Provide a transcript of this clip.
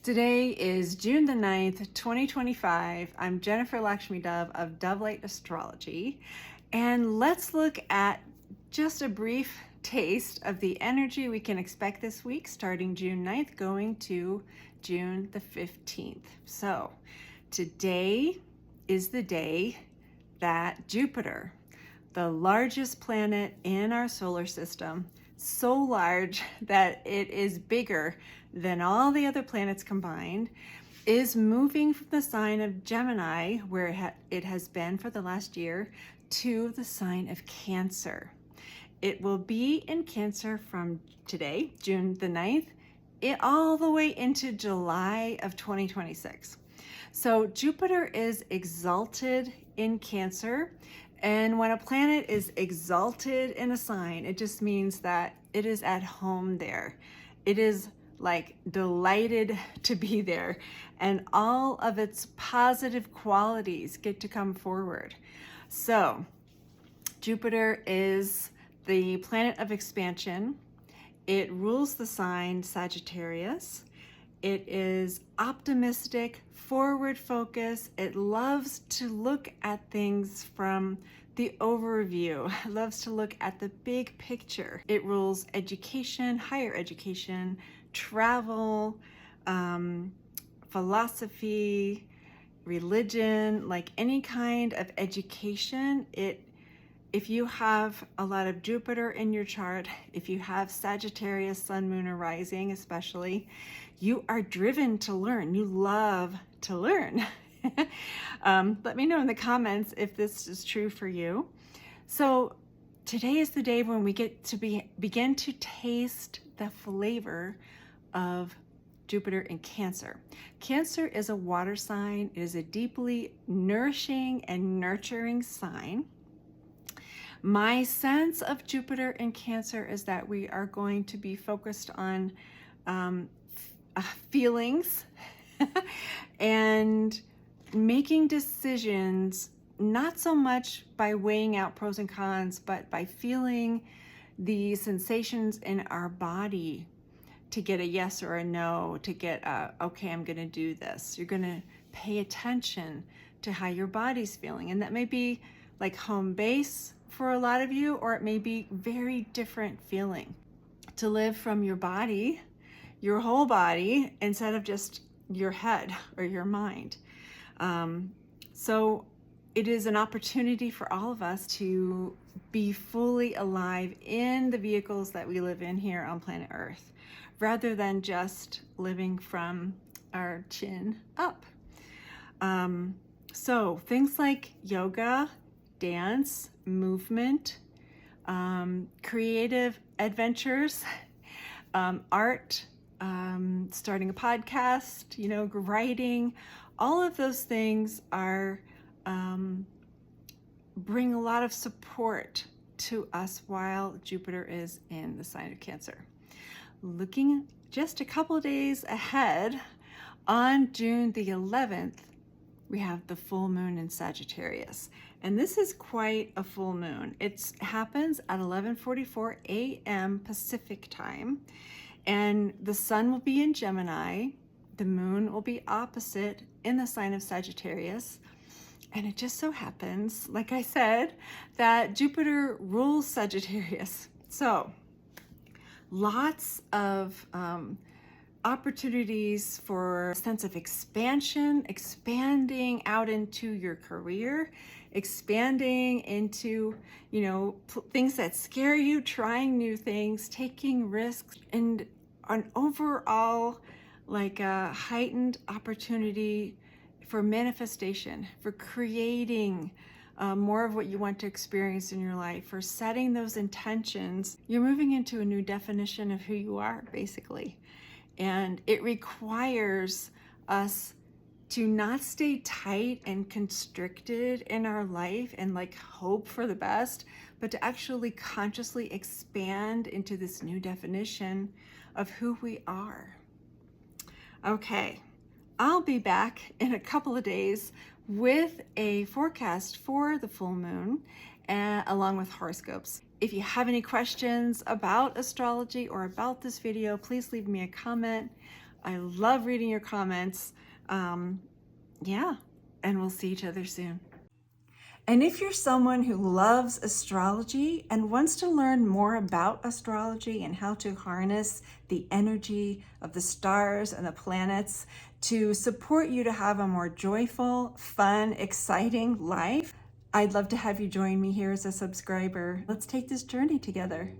Today is June the 9th, 2025. I'm Jennifer Lakshmi Dove of Dove Light Astrology, and let's look at just a brief taste of the energy we can expect this week starting June 9th going to June the 15th. So today is the day that Jupiter, the largest planet in our solar system, so large that it is bigger than all the other planets combined, is moving from the sign of Gemini, where it has been for the last year, to the sign of Cancer. It will be in Cancer from today, June the 9th, all the way into July of 2026. So Jupiter is exalted in Cancer, and when a planet is exalted in a sign, it just means that it is at home there. It is like delighted to be there, and all of its positive qualities get to come forward. So Jupiter is the planet of expansion. It rules the sign Sagittarius. It is optimistic, forward focused. It loves to look at things from the overview. It loves to look at the big picture. It rules education, higher education, travel, philosophy, religion, like any kind of education. If you have a lot of Jupiter in your chart, if you have Sagittarius, Sun, Moon, or Rising especially, you are driven to learn. You love to learn. Let me know in the comments if this is true for you. So today is the day when we get to begin to taste the flavor of Jupiter in Cancer. Cancer is a water sign. It is a deeply nourishing and nurturing sign. My sense of Jupiter in Cancer is that we are going to be focused on feelings and making decisions, not so much by weighing out pros and cons, but by feeling the sensations in our body to get a yes or a no, to get a, okay, I'm going to do this. You're going to pay attention to how your body's feeling. And that may be like home base for a lot of you, or it may be very different feeling to live from your body, your whole body, instead of just your head or your mind. So it is an opportunity for all of us to be fully alive in the vehicles that we live in here on planet Earth, rather than just living from our chin up. So things like yoga, dance, movement, creative adventures, art, starting a podcast, writing, all of those things are bring a lot of support to us while Jupiter is in the sign of Cancer. Looking just a couple days ahead, on June the 11th, we have the full moon in Sagittarius. And this is quite a full moon. It happens at 11:44 a.m. Pacific time. And the sun will be in Gemini. The moon will be opposite in the sign of Sagittarius. And it just so happens, like I said, that Jupiter rules Sagittarius. So lots of opportunities for a sense of expansion, expanding out into your career, expanding into, things that scare you, trying new things, taking risks, and an overall like a heightened opportunity for manifestation, for creating more of what you want to experience in your life, for setting those intentions. You're moving into a new definition of who you are, basically. And it requires us to not stay tight and constricted in our life and like hope for the best, but to actually consciously expand into this new definition of who we are. Okay, I'll be back in a couple of days with a forecast for the full moon, along with horoscopes. If you have any questions about astrology or about this video, please leave me a comment. I love reading your comments. Yeah, and we'll see each other soon. And if you're someone who loves astrology and wants to learn more about astrology and how to harness the energy of the stars and the planets to support you to have a more joyful, fun, exciting life, I'd love to have you join me here as a subscriber. Let's take this journey together.